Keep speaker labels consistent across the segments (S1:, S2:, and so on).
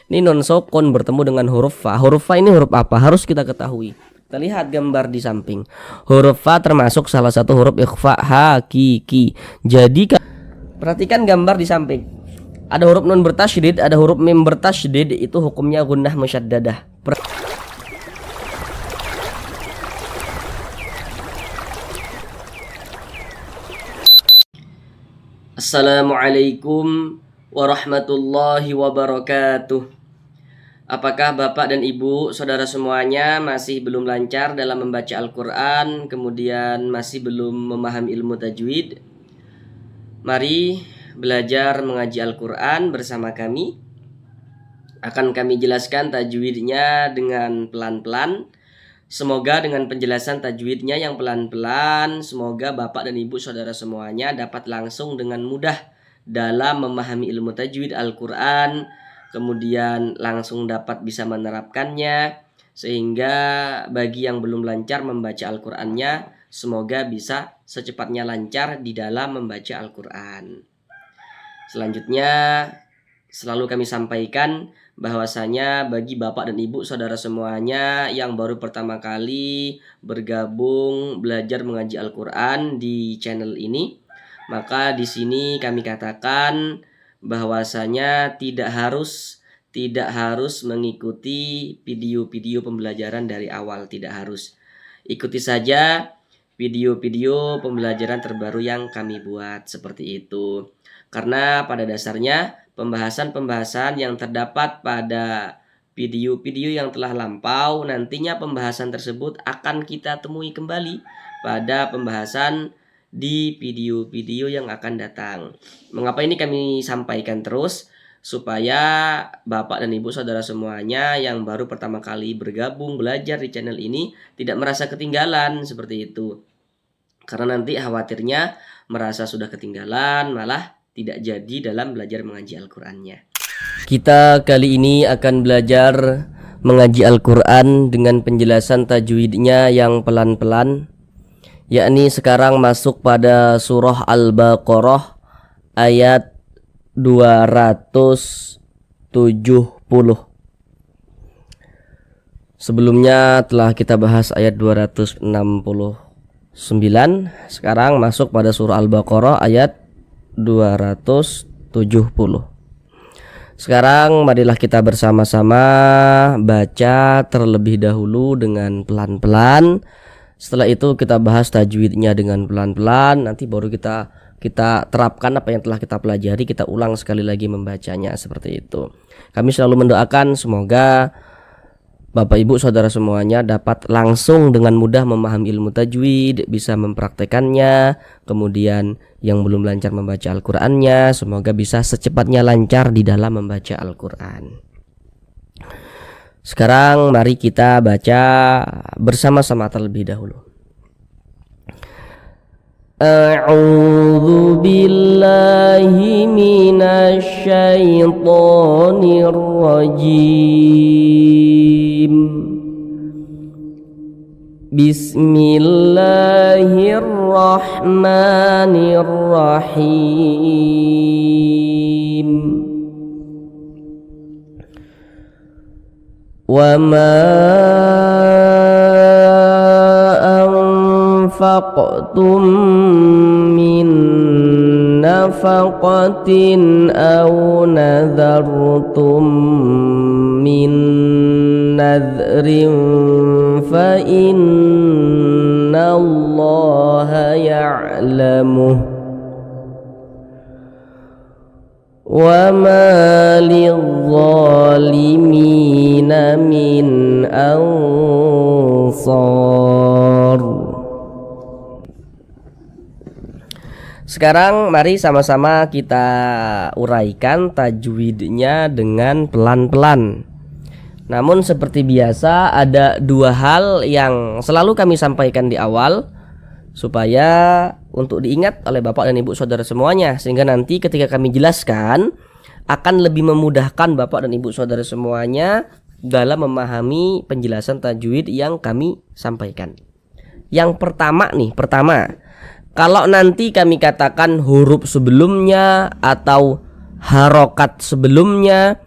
S1: Ini non sukun bertemu dengan huruf fa. Huruf fa ini huruf apa? Harus kita ketahui. Kita lihat gambar di samping. Huruf fa termasuk salah satu huruf ikhfa hakiki. Jadi perhatikan gambar di samping. Ada huruf nun bertasydid, ada huruf mim bertasydid, itu hukumnya gunnah musyaddadah. Assalamualaikum warahmatullahi wabarakatuh. Apakah Bapak dan Ibu, saudara semuanya masih belum lancar dalam membaca Al-Quran, kemudian masih belum memahami ilmu tajwid? Mari belajar mengaji Al-Quran bersama kami. Akan kami jelaskan tajwidnya dengan pelan-pelan. Semoga dengan penjelasan tajwidnya yang pelan-pelan, semoga Bapak dan Ibu saudara semuanya dapat langsung dengan mudah dalam memahami ilmu tajwid Al-Quran, kemudian langsung dapat bisa menerapkannya, sehingga bagi yang belum lancar membaca Al-Qurannya, semoga bisa secepatnya lancar di dalam membaca Al-Quran. Selanjutnya, selalu kami sampaikan bahwasanya bagi Bapak dan Ibu saudara semuanya yang baru pertama kali bergabung belajar mengaji Al-Quran di channel ini, maka di sini kami katakan bahwasanya tidak harus mengikuti video-video pembelajaran dari awal, tidak harus. Ikuti saja video-video pembelajaran terbaru yang kami buat seperti itu. Karena pada dasarnya pembahasan-pembahasan yang terdapat pada video-video yang telah lampau, nantinya pembahasan tersebut akan kita temui kembali pada pembahasan di video-video yang akan datang. Mengapa ini kami sampaikan terus? Supaya Bapak dan Ibu saudara semuanya yang baru pertama kali bergabung belajar di channel ini tidak merasa ketinggalan seperti itu. Karena nanti khawatirnya merasa sudah ketinggalan, malah tidak jadi dalam belajar mengaji Al-Qurannya. Kita kali ini akan belajar mengaji Al-Quran dengan penjelasan tajwidnya yang pelan-pelan, yakni sekarang masuk pada surah Al-Baqarah ayat 270. Sebelumnya telah kita bahas ayat 269. Sekarang masuk pada surah Al-Baqarah ayat 270. Sekarang marilah kita bersama-sama baca terlebih dahulu dengan pelan-pelan. Setelah itu kita bahas tajwidnya dengan pelan-pelan. Nanti baru kita terapkan apa yang telah kita pelajari, kita ulang sekali lagi membacanya seperti itu. Kami selalu mendoakan semoga Bapak Ibu saudara semuanya dapat langsung dengan mudah memahami ilmu tajwid, bisa mempraktekannya. Kemudian yang belum lancar membaca Al-Qur'annya, semoga bisa secepatnya lancar di dalam membaca Al-Qur'an. Sekarang mari kita baca bersama-sama terlebih dahulu. A'udzu billahi minasy syaithanir rajim. Bismillahirrahmanirrahim. Wa ma anfaqtum min nafaqatin aw nadhartum min nadhrin fa innallaha ya'lamuh. Wa ma lidh-dhalimina min ansar. Sekarang mari sama-sama kita uraikan tajwidnya dengan pelan-pelan. Namun seperti biasa ada dua hal yang selalu kami sampaikan di awal, supaya untuk diingat oleh Bapak dan Ibu saudara semuanya, sehingga nanti ketika kami jelaskan akan lebih memudahkan Bapak dan Ibu saudara semuanya dalam memahami penjelasan tajwid yang kami sampaikan. Yang pertama, kalau nanti kami katakan huruf sebelumnya atau harokat sebelumnya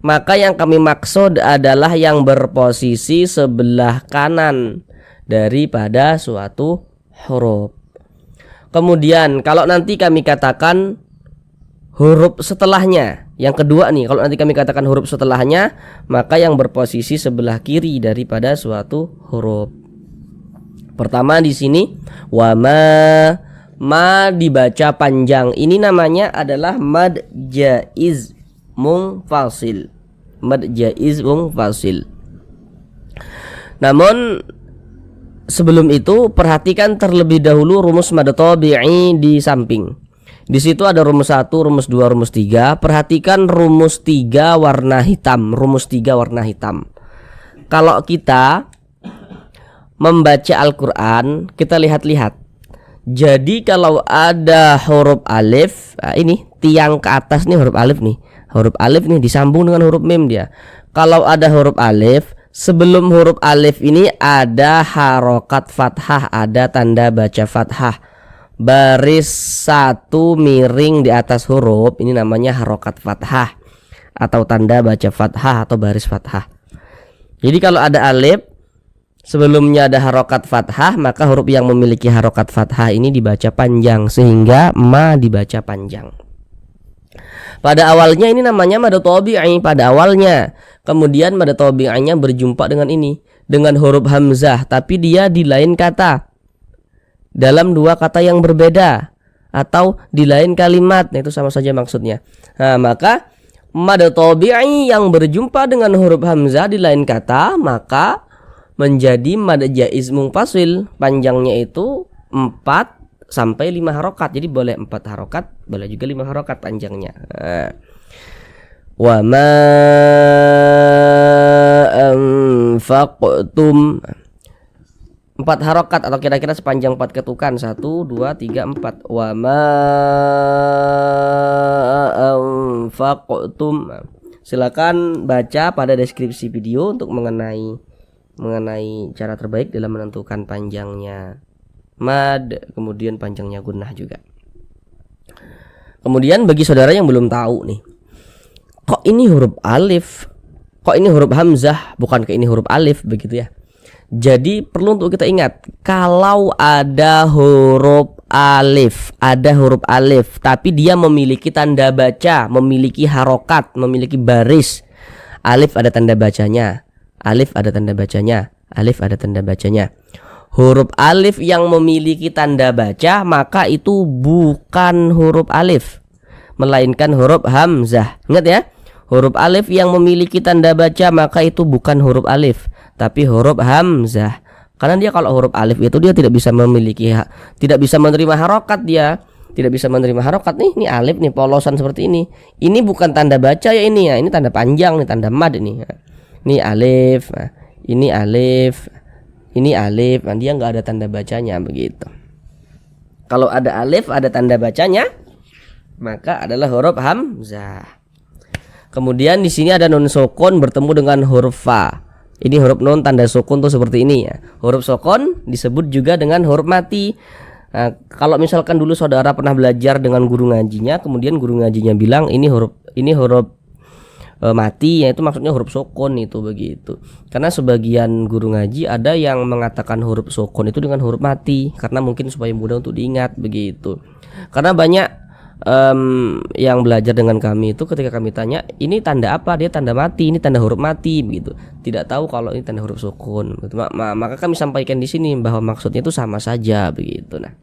S1: maka yang kami maksud adalah yang berposisi sebelah kanan daripada suatu huruf. Kemudian kalau nanti kami katakan huruf setelahnya, yang kedua nih, kalau nanti kami katakan huruf setelahnya, maka yang berposisi sebelah kiri daripada suatu huruf. Pertama di sini ma dibaca panjang. Ini namanya adalah mad jaiz munfasil. Mad jaiz munfasil. Namun sebelum itu perhatikan terlebih dahulu rumus mad tabi'i di samping. Di situ ada rumus 1, rumus 2, rumus 3. Perhatikan rumus 3 warna hitam. Rumus 3 warna hitam. Kalau kita membaca Al-Quran, kita lihat-lihat. Jadi kalau ada huruf alif, nah ini tiang ke atas nih huruf alif nih. Huruf alif nih disambung dengan huruf mim dia. Kalau ada huruf alif, sebelum huruf alif ini ada harokat fathah, ada tanda baca fathah. Baris satu miring di atas huruf ini namanya harokat fathah atau tanda baca fathah atau baris fathah. Jadi kalau ada alif sebelumnya ada harokat fathah, maka huruf yang memiliki harokat fathah ini dibaca panjang, sehingga ma dibaca panjang. Pada awalnya ini namanya mad tabi'i pada awalnya. Kemudian mad tabi'inya berjumpa dengan ini, dengan huruf hamzah, tapi dia di lain kata, dalam dua kata yang berbeda atau di lain kalimat. Nah, itu sama saja maksudnya. Nah, maka mad tabi'i yang berjumpa dengan huruf hamzah di lain kata, maka menjadi mad jaiz munfasil. Panjangnya itu 4 sampai 5 harokat. Jadi boleh 4 harokat, boleh juga 5 harokat panjangnya. Wa ma anfaqtum, 4 harokat atau kira-kira sepanjang 4 ketukan. 1, 2, 3, 4. Wa ma anfaqtum. Silakan baca pada deskripsi video untuk mengenai cara terbaik dalam menentukan panjangnya mad, kemudian panjangnya gunnah juga. Kemudian bagi saudara yang belum tahu nih, kok ini huruf alif, kok ini huruf hamzah, bukan ke ini huruf alif, begitu ya. Jadi perlu untuk kita ingat, kalau ada huruf alif, tapi dia memiliki tanda baca, memiliki harokat, memiliki baris. Alif ada tanda bacanya, alif ada tanda bacanya, alif ada tanda bacanya. Huruf alif yang memiliki tanda baca, maka itu bukan huruf alif, melainkan huruf hamzah. Ingat ya, huruf alif yang memiliki tanda baca, maka itu bukan huruf alif, tapi huruf hamzah. Karena dia kalau huruf alif itu dia tidak bisa menerima harokat, dia tidak bisa menerima harokat. Ini alif nih polosan seperti ini. Ini bukan tanda baca ya ini ya. Ini tanda panjang nih, tanda mad ini. Ini alif, ini alif, ini alif. Nah, dia nggak ada tanda bacanya begitu. Kalau ada alif ada tanda bacanya, maka adalah huruf hamzah. Kemudian di sini ada nun sukun bertemu dengan huruf fa. Ini huruf nun tanda sukun tuh seperti ini ya. Huruf sukun disebut juga dengan huruf mati. Nah, kalau misalkan dulu saudara pernah belajar dengan guru ngajinya, kemudian guru ngajinya bilang ini huruf mati, ya itu maksudnya huruf sukun itu begitu. Karena sebagian guru ngaji ada yang mengatakan huruf sukun itu dengan huruf mati, karena mungkin supaya mudah untuk diingat begitu. Karena banyak yang belajar dengan kami itu ketika kami tanya ini tanda apa, dia tanda mati, ini tanda huruf mati begitu, tidak tahu kalau ini tanda huruf sukun begitu. Maka kami sampaikan di sini bahwa maksudnya itu sama saja begitu. Nah,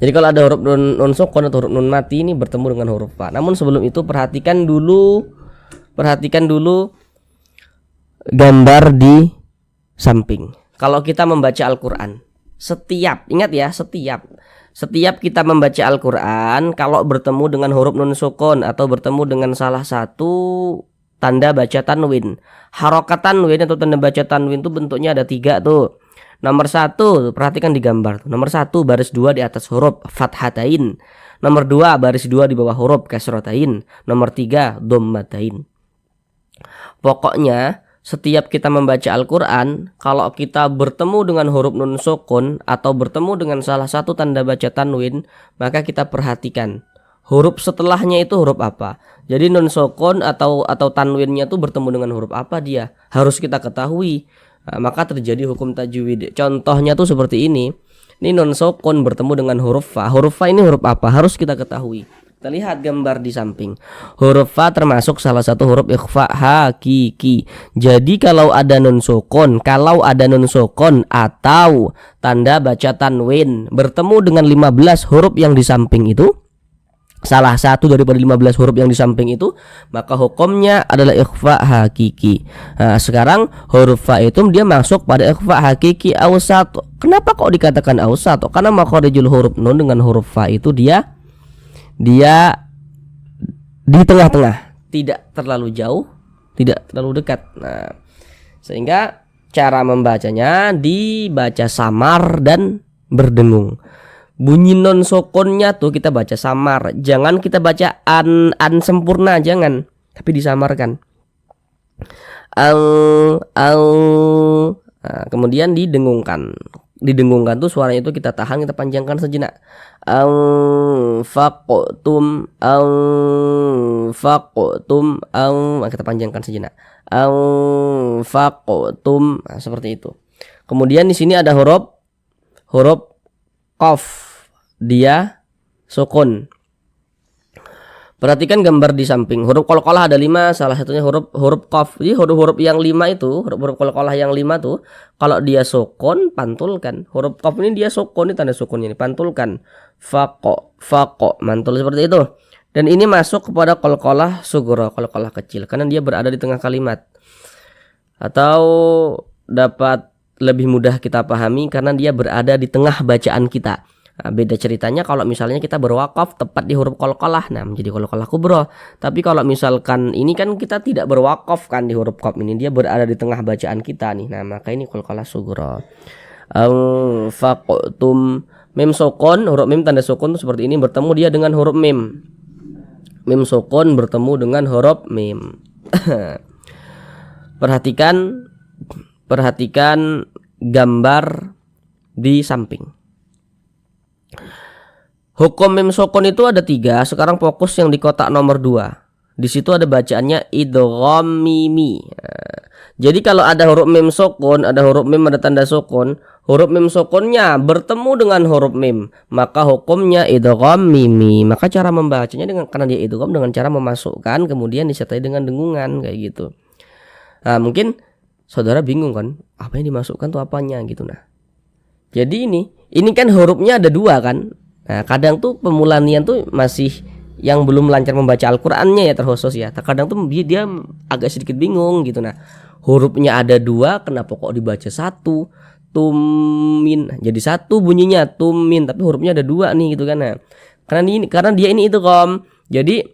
S1: jadi kalau ada huruf nun sukun atau huruf nun mati ini bertemu dengan huruf fa. Namun sebelum itu perhatikan dulu gambar di samping. Kalau kita membaca Al-Quran, ingat ya, setiap kita membaca Al-Quran, kalau bertemu dengan huruf nun sukun atau bertemu dengan salah satu tanda baca tanwin, harokat tanwin atau tanda baca tanwin itu bentuknya ada 3 tuh. Nomor 1, perhatikan di gambar tuh. Nomor 1 baris 2 di atas huruf fathatain. Nomor 2 baris 2 di bawah huruf kasratain. Nomor 3 dhammatain. Pokoknya setiap kita membaca Al-Quran, kalau kita bertemu dengan huruf nun sukun atau bertemu dengan salah satu tanda baca tanwin, maka kita perhatikan huruf setelahnya itu huruf apa. Jadi nun sukun atau tanwinnya tuh bertemu dengan huruf apa dia harus kita ketahui. Nah, maka terjadi hukum tajwid. Contohnya tuh seperti ini. Ini nun sukun bertemu dengan huruf fa. Huruf fa ini huruf apa? Harus kita ketahui. Kita lihat gambar di samping. Huruf fa termasuk salah satu huruf ikhfa hakiki. Jadi kalau ada nun sukun atau tanda baca tanwin bertemu dengan 15 huruf yang di samping itu, salah satu daripada 15 huruf yang di samping itu, maka hukumnya adalah ikhfa hakiki. Nah, sekarang huruf fa itu dia masuk pada ikhfa hakiki awsat. Kenapa kok dikatakan awsat? Karena makharijul huruf nun dengan huruf fa itu dia di tengah-tengah, tidak terlalu jauh, tidak terlalu dekat. Nah, sehingga cara membacanya dibaca samar dan berdengung. Bunyi non sokonnya tuh kita baca samar, jangan kita baca an sempurna, jangan, tapi disamarkan. Nah, kemudian didengungkan tuh suaranya itu kita tahan, kita panjangkan sejenak. Anfaqtum kita panjangkan sejenak. Anfaqtum, nah, seperti itu. Kemudian di sini ada huruf qaf, dia sukun. Perhatikan gambar di samping. Huruf qalqalah ada 5, salah satunya huruf qaf. Jadi huruf-huruf yang 5 itu, huruf qalqalah yang 5 tuh, kalau dia sukun pantulkan. Huruf qaf ini dia sukun, ini tanda sukunnya ini, pantulkan. Faqo, mantul seperti itu. Dan ini masuk kepada qalqalah sughra, qalqalah kecil, karena dia berada di tengah kalimat. Atau dapat lebih mudah kita pahami karena dia berada di tengah bacaan kita. Nah, beda ceritanya kalau misalnya kita berwakaf tepat di huruf qalqalah, nah menjadi qalqalah kubra. Tapi kalau misalkan ini kan kita tidak berwakaf kan di huruf qaf ini, dia berada di tengah bacaan kita nih. Nah, maka ini qalqalah sughra. Faqtum, mim sukun, huruf mim tanda sukun tuh seperti ini, bertemu dia dengan huruf mim. Mim sukun bertemu dengan huruf mim. Perhatikan gambar di samping. Hukum mim sukun itu ada 3. Sekarang fokus yang di kotak nomor 2. Di situ ada bacaannya idgham mimi. Nah, jadi kalau ada huruf mim sukun, ada huruf mim ada tanda sukun, huruf mim sukunnya bertemu dengan huruf mim, maka hukumnya idgham mimi. Maka cara membacanya karena dia idgham dengan cara memasukkan kemudian disertai dengan dengungan kayak gitu. Nah, mungkin saudara bingung kan, apa yang dimasukkan tuh apanya gitu. Nah, jadi ini kan hurufnya ada 2 kan. Nah, kadang tuh pemula nian tuh masih yang belum lancar membaca Al-Qur'annya ya terkhusus ya. Kadang tuh dia agak sedikit bingung gitu. Nah, hurufnya ada 2, kenapa kok dibaca 1? Tumin. Jadi 1 bunyinya tumin, tapi hurufnya ada 2 nih gitu kan. Nah, karena dia ini itu kom. Jadi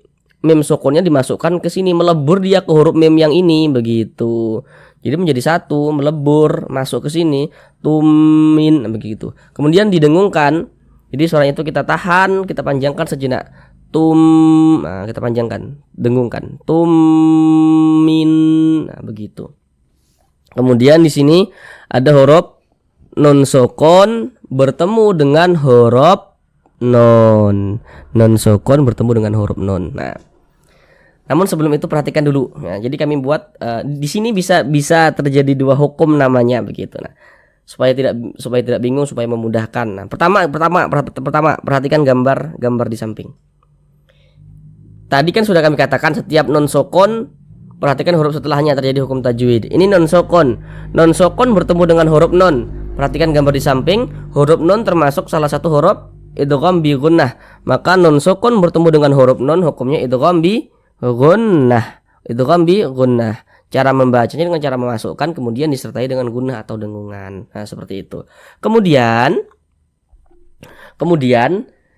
S1: mim sukunnya dimasukkan ke sini, melebur dia ke huruf mim yang ini begitu. Jadi menjadi 1, melebur masuk ke sini, tumin begitu. Kemudian didengungkan. Jadi suaranya itu kita tahan, kita panjangkan sejenak. Nah, kita panjangkan, dengungkan. Tumin, nah, begitu. Kemudian di sini ada huruf nun sukun bertemu dengan huruf nun. Nun sukun bertemu dengan huruf nun. Nah, namun sebelum itu perhatikan dulu. Nah, jadi kami buat di sini bisa terjadi 2 hukum namanya begitu. Nah, supaya tidak bingung, supaya memudahkan. Nah, pertama perhatikan gambar di samping. Tadi kan sudah kami katakan setiap nun sukun perhatikan huruf setelahnya terjadi hukum tajwid. Ini nun sukun bertemu dengan huruf nun. Perhatikan gambar di samping, huruf nun termasuk salah satu huruf idgham bi gunnah. Maka nun sukun bertemu dengan huruf nun, hukumnya idgham bi gunnah. Idgham bi gunnah. Cara membacanya dengan cara memasukkan kemudian disertai dengan gunnah atau dengungan. Nah, seperti itu. Kemudian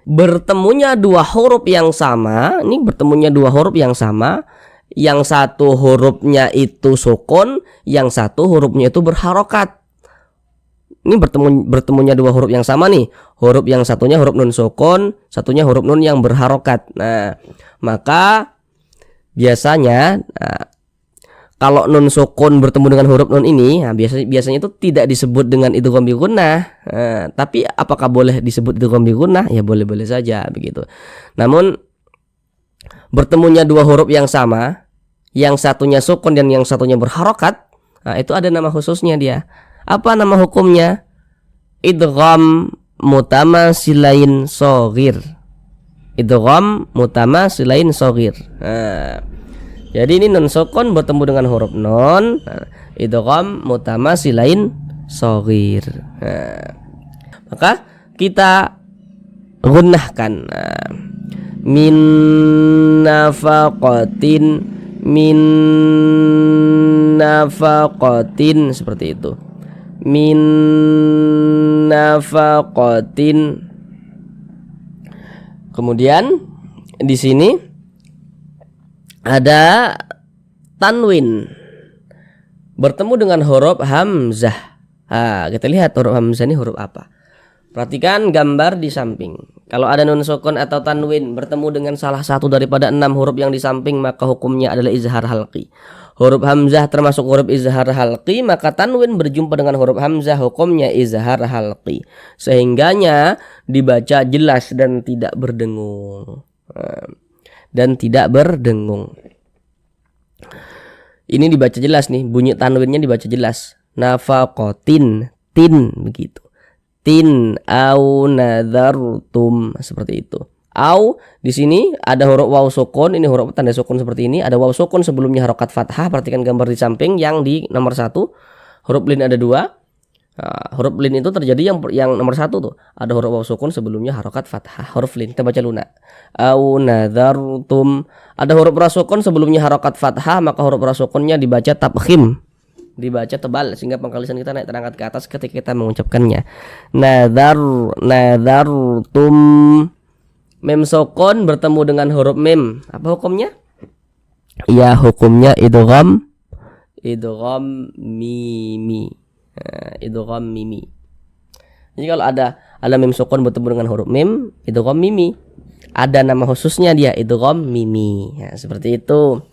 S1: bertemunya 2 huruf yang sama. Ini bertemunya 2 huruf yang sama. Yang satu hurufnya itu sukun, yang satu hurufnya itu berharokat. Ini bertemunya 2 huruf yang sama nih. Huruf yang satunya huruf nun sukun, satunya huruf nun yang berharokat. Nah, maka biasanya kalau nun sukun bertemu dengan huruf nun ini, nah biasanya itu tidak disebut dengan idgham bi gunnah. Tapi apakah boleh disebut idgham bi gunnah? Ya boleh-boleh saja begitu. Namun bertemunya dua huruf yang sama, yang satunya sukun dan yang satunya berharokat, nah itu ada nama khususnya dia. Apa nama hukumnya? Idgham mutamasilain shaghir. Idgham mutamasilain shaghir. Nah, jadi ini nun sukun bertemu dengan huruf nun, idgham mutamasilain shaghir. Nah, maka kita gunnahkan. Nah, min nafaqatin seperti itu. Min nafaqatin. Kemudian di sini ada tanwin bertemu dengan huruf hamzah. Kita lihat huruf hamzah ini huruf apa. Perhatikan gambar di samping. Kalau ada nun sukun atau tanwin bertemu dengan salah satu daripada 6 huruf yang di samping, maka hukumnya adalah izhar halqi. Huruf hamzah termasuk huruf izhar halqi, maka tanwin berjumpa dengan huruf hamzah, hukumnya izhar halqi. Sehingganya dibaca jelas dan tidak berdengung. Ini dibaca jelas nih, bunyi tanwinnya dibaca jelas. Nafaqatin, tin begitu. Tin au nadartum seperti itu. Au di sini ada huruf waw sukun, ini huruf tanda sukun seperti ini. Ada waw sukun sebelumnya harokat fathah. Perhatikan gambar di samping yang di nomor 1. Huruf lin ada 2. Nah, huruf lin itu terjadi yang nomor 1 tuh. Ada huruf waw sukun sebelumnya harokat fathah. Huruf lin kita baca lunak. Au nadartum. Ada huruf ra sukun sebelumnya harokat fathah, maka huruf ra sukunnya dibaca tabkhim. Dibaca tebal sehingga pangkalisan kita naik terangkat ke atas ketika kita mengucapkannya. Nadartum. Mem sukun bertemu dengan huruf mem. Apa hukumnya? Ya, hukumnya idgham mimi. Idgham mimi. Jadi kalau ada mem sukun bertemu dengan huruf mem, idgham mimi. Ada nama khususnya dia, idgham mimi. Ya, seperti itu.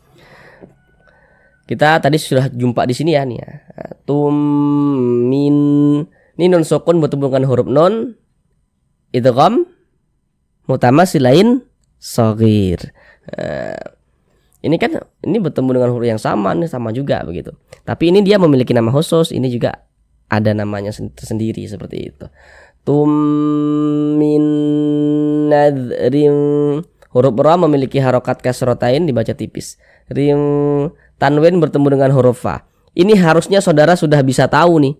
S1: Kita tadi sudah jumpa di sini ya nih ya. Min. Ini nun sukun bertemu dengan huruf nun. Idgham mutamasilain shaghir. Ini kan bertemu dengan huruf yang sama nih, sama juga begitu. Tapi ini dia memiliki nama khusus, ini juga ada namanya tersendiri seperti itu. Min nadrim. Huruf ra memiliki harokat kasrotain dibaca tipis. Rim. Tanwin bertemu dengan huruf fa. Ini harusnya saudara sudah bisa tahu nih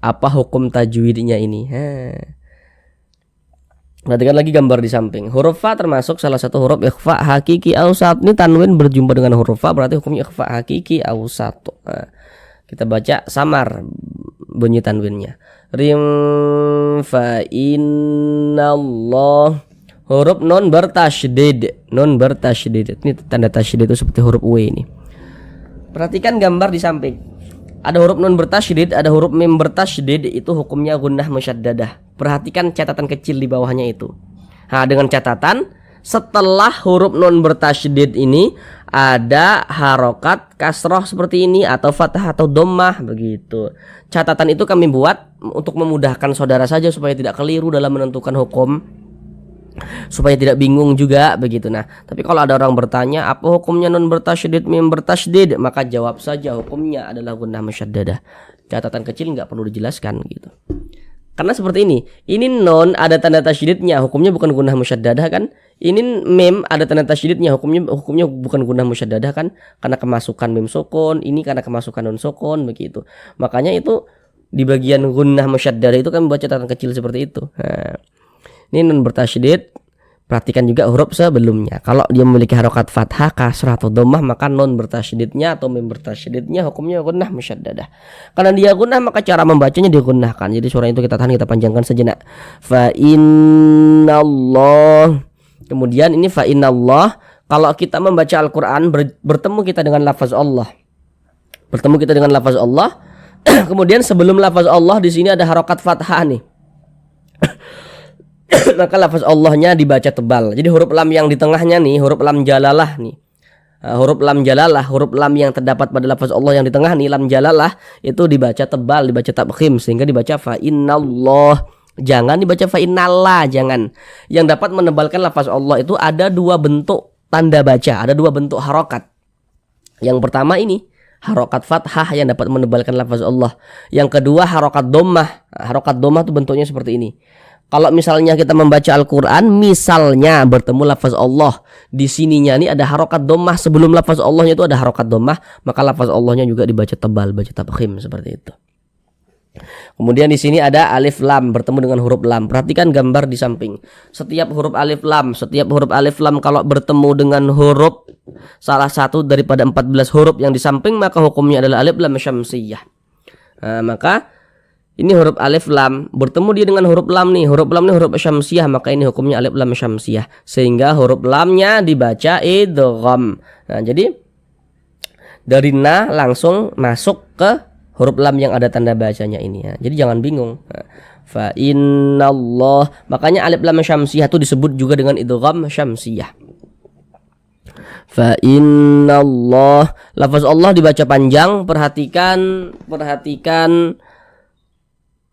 S1: apa hukum tajwidnya ini. Perhatikan lagi gambar di samping. Huruf fa termasuk salah satu huruf ikhfa hakiki awsat. Ini tanwin berjumpa dengan huruf fa, berarti hukumnya ikhfa hakiki awsat. Kita baca samar bunyi tanwinnya. Rim fa innallah. Huruf non bertasydid. Ini tanda tasydid itu seperti huruf W ini. Perhatikan gambar di samping. Ada huruf nun bertasydid, ada huruf mim bertasydid, itu hukumnya gunnah musyaddadah. Perhatikan catatan kecil di bawahnya itu. Nah, dengan catatan setelah huruf nun bertasydid ini ada harokat kasroh seperti ini atau fathah atau dhammah begitu. Catatan itu kami buat untuk memudahkan saudara saja supaya tidak keliru dalam menentukan hukum, supaya tidak bingung juga begitu. Nah, tapi kalau ada orang bertanya apa hukumnya nun bertasydid mim bertasydid, maka jawab saja hukumnya adalah gunnah musyaddadah. Catatan kecil nggak perlu dijelaskan gitu. Karena seperti ini nun ada tanda tasydidnya, hukumnya bukan gunnah musyaddadah kan? Ini mim ada tanda tasydidnya, hukumnya bukan gunnah musyaddadah kan? Karena kemasukan mim sukun, ini karena kemasukan nun sukun begitu. Makanya itu di bagian gunnah musyaddadah itu kami baca catatan kecil seperti itu. Nah, ini nun bertasydid. Perhatikan juga huruf sebelumnya. Kalau dia memiliki harokat fathah, kasrah atau dhammah, maka nun bertasydidnya atau mim bertasydidnya hukumnya gunnah musyaddadah. Karena dia gunnah, maka cara membacanya digunnahkan. Jadi suara itu kita tahan, kita panjangkan sejenak. Fa innallah. Kemudian ini fa innallah. Kalau kita membaca Al-Quran bertemu kita dengan lafaz Allah. Kemudian sebelum lafaz Allah di sini ada harokat fathah nih. Maka lafaz Allahnya dibaca tebal. Jadi huruf lam yang di tengahnya nih, huruf lam jalalah nih. Huruf lam jalalah, huruf lam yang terdapat pada lafaz Allah yang di tengah nih, lam jalalah, itu dibaca tebal, dibaca tabkhim sehingga dibaca fa innallah. Jangan dibaca fa innallah, jangan. Yang dapat menebalkan lafaz Allah itu ada dua bentuk tanda baca. Ada dua bentuk harokat. Yang pertama ini harokat fathah yang dapat menebalkan lafaz Allah. Yang kedua harokat dhammah. Harokat dhammah itu bentuknya seperti ini. Kalau misalnya kita membaca Al-Quran, misalnya bertemu lafaz Allah, di sininya ini ada harokat dhammah, sebelum lafaz Allahnya itu ada harokat dhammah, maka lafaz Allahnya juga dibaca tebal, baca tafkhim seperti itu. Kemudian di sini ada alif lam bertemu dengan huruf lam. Perhatikan gambar di samping. Setiap huruf alif lam kalau bertemu dengan huruf salah satu daripada 14 huruf yang di samping, maka hukumnya adalah alif lam syamsiyah. Nah, maka ini huruf alif lam bertemu dia dengan huruf lam nih. Huruf lam nih huruf syamsiyah, maka ini hukumnya alif lam syamsiyah. Sehingga huruf lamnya dibaca idgham. Nah, jadi dari na langsung masuk ke huruf lam yang ada tanda bacanya ini ya. Jadi jangan bingung. Fa innallah, makanya alif lam syamsiyah itu disebut juga dengan idgham syamsiyah. Fa innallah, lafaz Allah dibaca panjang. Perhatikan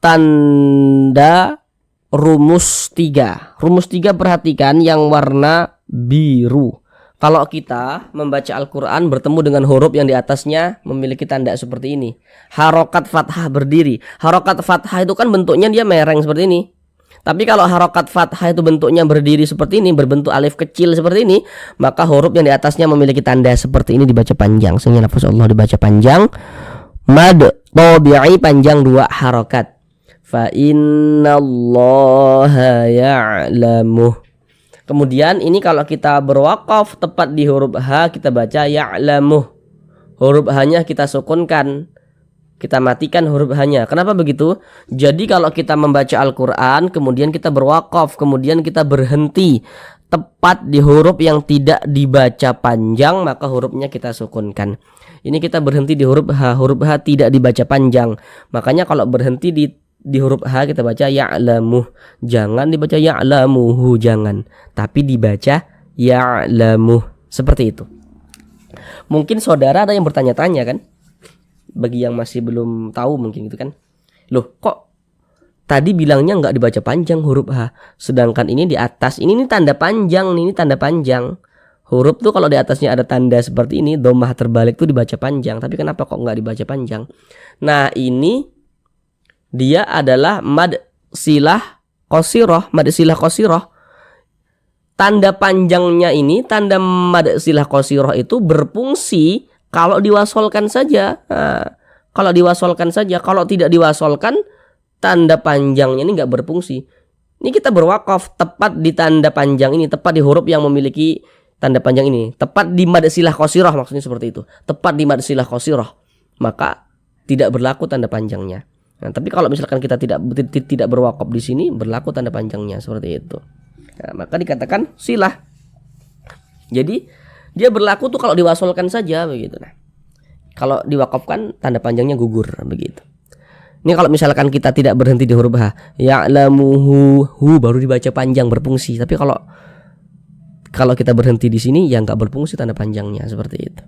S1: tanda rumus 3. Rumus 3 perhatikan yang warna biru. Kalau kita membaca Al-Quran bertemu dengan huruf yang di atasnya memiliki tanda seperti ini. Harokat fathah berdiri. Harokat fathah itu kan bentuknya dia mereng seperti ini. Tapi kalau harokat fathah itu bentuknya berdiri seperti ini, berbentuk alif kecil seperti ini, maka huruf yang di atasnya memiliki tanda seperti ini dibaca panjang. Sehingga lafaz Allah dibaca panjang. Mad tabi'i panjang 2 harokat. Fa innallaha ya'lamuh. Kemudian ini kalau kita berwaqaf tepat di huruf H, kita baca ya'lamuh. Huruf H-nya kita sukunkan. Kita matikan huruf H-nya. Kenapa begitu? Jadi kalau kita membaca Al-Quran, kemudian kita berwaqaf, kemudian kita berhenti tepat di huruf yang tidak dibaca panjang, maka hurufnya kita sukunkan. Ini kita berhenti di huruf H. Huruf H tidak dibaca panjang. Makanya kalau berhenti di huruf H kita baca ya'lamuh. Jangan dibaca ya'lamuhu, jangan. Tapi dibaca ya'lamuh. Seperti itu. Mungkin saudara ada yang bertanya-tanya kan? Bagi yang masih belum tahu mungkin gitu kan. Loh, kok tadi bilangnya nggak dibaca panjang huruf H, sedangkan ini di atas ini tanda panjang nih, ini tanda panjang. Huruf tuh kalau di atasnya ada tanda seperti ini, dhammah terbalik tuh dibaca panjang. Tapi kenapa kok nggak dibaca panjang? Nah, ini dia adalah mad silah qasirah, mad silah qasirah. Tanda panjangnya ini, tanda mad silah qasirah itu berfungsi kalau diwasolkan saja. Nah, kalau diwasolkan saja, kalau tidak diwasolkan, tanda panjangnya ini nggak berfungsi. Ini kita berwakaf tepat di tanda panjang ini, tepat di huruf yang memiliki tanda panjang ini, tepat di mad silah qasirah, maksudnya seperti itu. Tepat di mad silah qasirah, maka tidak berlaku tanda panjangnya. Nah, tapi kalau misalkan kita tidak berwakaf di sini, berlaku tanda panjangnya seperti itu. Nah, maka dikatakan silah. Jadi dia berlaku tuh kalau diwasolkan saja begitu. Nah, kalau diwakafkan tanda panjangnya gugur begitu. Ini kalau misalkan kita tidak berhenti di huruf H, ya'lamuhu, hu baru dibaca panjang berfungsi. Tapi kalau kita berhenti di sini ya nggak berfungsi tanda panjangnya seperti itu.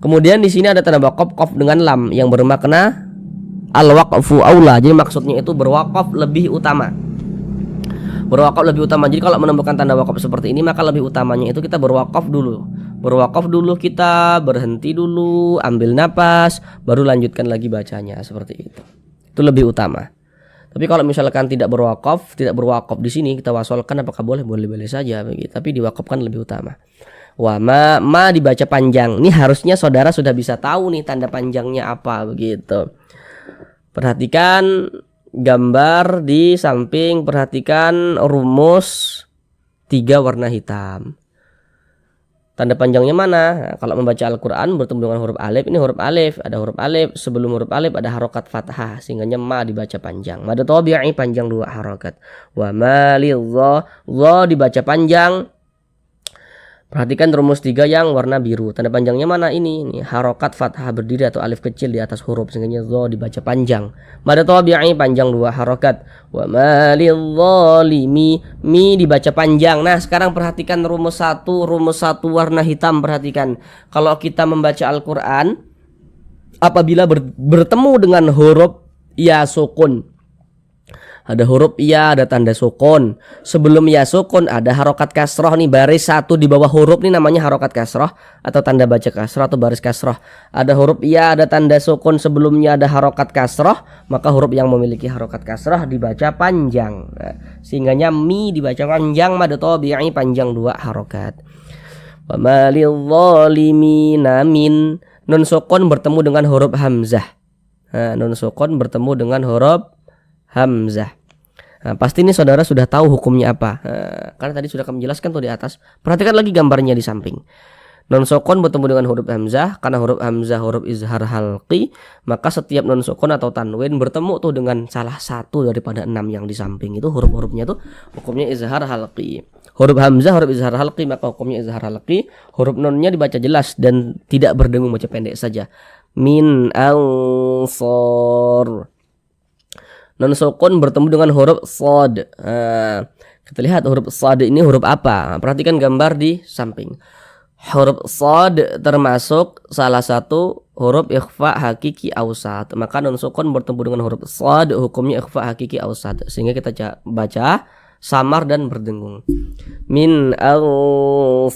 S1: Kemudian di sini ada tanda wakaf qaf dengan lam yang bermakna al-waqfu aula. Jadi maksudnya itu berwakaf lebih utama. Berwakaf lebih utama. Jadi kalau menemukan tanda wakaf seperti ini, maka lebih utamanya itu kita berwakaf dulu. Berwakaf dulu, kita berhenti dulu, ambil napas, baru lanjutkan lagi bacanya seperti itu. Itu lebih utama. Tapi kalau misalkan tidak berwakaf di sini kita wasolkan, apakah boleh? Boleh saja begitu. Tapi diwakafkan lebih utama. Wa ma dibaca panjang. Ini harusnya saudara sudah bisa tahu nih tanda panjangnya apa begitu. Perhatikan gambar di samping, perhatikan rumus 3 warna hitam. Tanda panjangnya mana? Nah, kalau membaca Al-Quran bertemu dengan huruf alif, ini huruf alif, ada huruf alif, sebelum huruf alif ada harokat fathah, sehingga ma dibaca panjang. Mad tabi'i panjang 2 harokat. Wa ma lidza, dza dibaca panjang. Perhatikan rumus 3 yang warna biru. Tanda panjangnya mana ini? Ini harokat fathah berdiri atau alif kecil di atas huruf, sehingga dza dibaca panjang. Mad tabi'i panjang 2 harokat. Wa ma lidzalimi, mi dibaca panjang. Nah, sekarang perhatikan rumus 1 warna hitam. Perhatikan. Kalau kita membaca Al-Qur'an apabila bertemu dengan huruf ya sukun. Ada huruf ya, ada tanda sukun. Sebelum ya sukun ada harokat kasroh nih, baris satu di bawah huruf nih namanya harokat kasroh atau tanda baca kasroh atau baris kasroh. Ada huruf ya, ada tanda sukun, sebelumnya ada harokat kasroh, maka huruf yang memiliki harokat kasroh dibaca panjang. Nah, sehingganya mi dibaca panjang, mad tabi'i panjang 2 harokat. Wa malil zalimina min, nun sukun bertemu dengan huruf hamzah. Nah, nun sukun bertemu dengan huruf hamzah. Nah, pasti ini saudara sudah tahu hukumnya apa. Nah, karena tadi sudah kami jelaskan tuh di atas. Perhatikan lagi gambarnya di samping. Nun sukun bertemu dengan huruf hamzah, karena huruf hamzah huruf izhar halqi, maka setiap nun sukun atau tanwin bertemu tuh dengan salah satu daripada 6 yang di samping itu, huruf-hurufnya tuh hukumnya izhar halqi. Huruf hamzah huruf izhar halqi, maka hukumnya izhar halqi. Huruf nunnya dibaca jelas dan tidak berdengung, baca pendek saja. Min ansor. Nun sukun bertemu dengan huruf shad. Kita lihat huruf shad ini huruf apa. Perhatikan gambar di samping. Huruf shad termasuk salah satu huruf ikhfa hakiki awsat. Maka nun sukun bertemu dengan huruf shad hukumnya ikhfa hakiki awsat. Sehingga kita baca samar dan berdengung. Min ansor.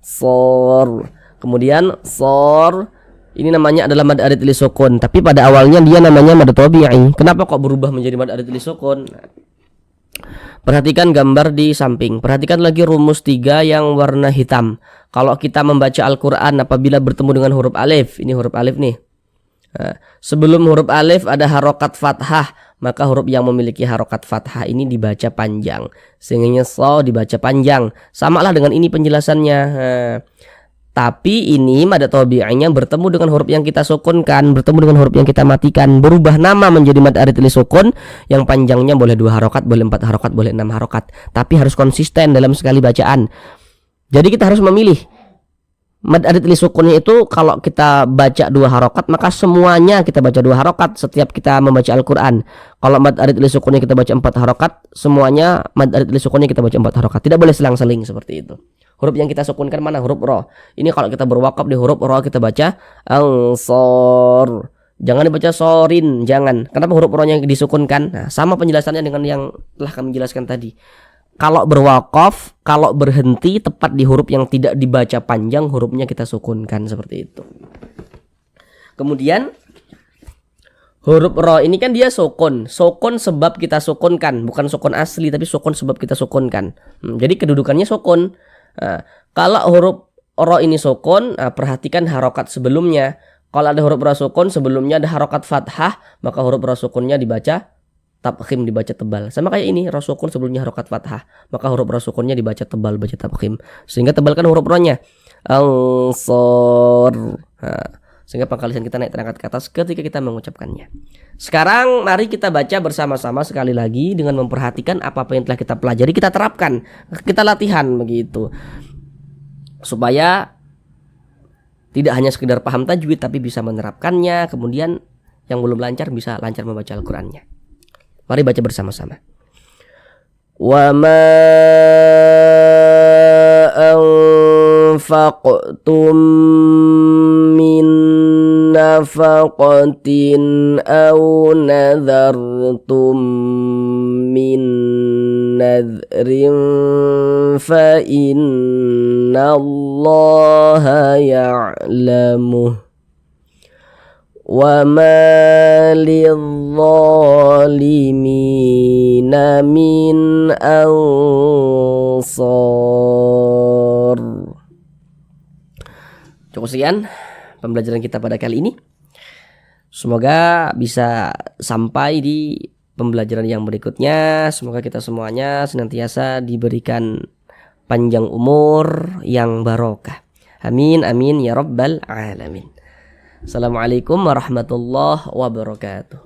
S1: Sor. Kemudian sor. Ini namanya adalah mad arid li sukun, tapi pada awalnya dia namanya mad tabi'i. Kenapa kok berubah menjadi mad arid li sukun? Perhatikan gambar di samping. Perhatikan lagi rumus 3 yang warna hitam. Kalau kita membaca Al-Qur'an apabila bertemu dengan huruf alif, ini huruf alif nih. Nah, sebelum huruf alif ada harokat fathah, maka huruf yang memiliki harokat fathah ini dibaca panjang. Sehingga so dibaca panjang. Samalah dengan ini penjelasannya. Nah, tapi ini mad tabi'inya bertemu dengan huruf yang kita sukunkan, bertemu dengan huruf yang kita matikan, berubah nama menjadi mad arid li sukun, yang panjangnya boleh 2 harokat, boleh 4 harokat, boleh 6 harokat, tapi harus konsisten dalam sekali bacaan. Jadi kita harus memilih. Mad arid li sukunnya itu kalau kita baca 2 harokat, maka semuanya kita baca 2 harokat setiap kita membaca Al-Quran. Kalau mad arid li sukunnya kita baca 4 harokat, semuanya mad arid li sukunnya kita baca 4 harokat. Tidak boleh selang-seling seperti itu. Huruf yang kita sukunkan mana? Huruf ro. Ini kalau kita berwakaf di huruf ro kita baca ansor. Jangan dibaca sorin, jangan. Kenapa huruf ro-nya disukunkan? Nah, sama penjelasannya dengan yang telah kami jelaskan tadi. Kalau berwakaf, kalau berhenti tepat di huruf yang tidak dibaca panjang, hurufnya kita sukunkan seperti itu. Kemudian huruf ro ini kan dia sukun. Sukun sebab kita sukunkan, bukan sukun asli tapi sukun sebab kita sukunkan. Jadi kedudukannya sukun. Nah, kalau huruf ro ini sukun, perhatikan harokat sebelumnya. Kalau ada huruf ro sukun sebelumnya ada harokat fathah, maka huruf ro sukunnya dibaca tabkhim, dibaca tebal. Sama kayak ini, ro sukun sebelumnya harokat fathah, maka huruf ro sukunnya dibaca tebal, baca tabkhim. Sehingga tebalkan huruf ro-nya. Ansor. Nah, sehingga pangkal lisan kita naik terangkat ke atas ketika kita mengucapkannya. Sekarang mari kita baca bersama-sama sekali lagi dengan memperhatikan apa-apa yang telah kita pelajari, kita terapkan, kita latihan begitu. Supaya tidak hanya sekedar paham tajwid tapi bisa menerapkannya, kemudian yang belum lancar bisa lancar membaca Al-Qur'annya. Mari baca bersama-sama. Wa ma anfaqtum min nafaqatin aw nadhartum min nadrin fa innallaha ya'lamuh wa ma lidh-dhalimina min ansar. Cukup sekian pembelajaran kita pada kali ini. Semoga bisa sampai di pembelajaran yang berikutnya. Semoga kita semuanya senantiasa diberikan panjang umur yang barokah. Amin amin ya rabbal alamin. Assalamualaikum warahmatullahi wabarakatuh.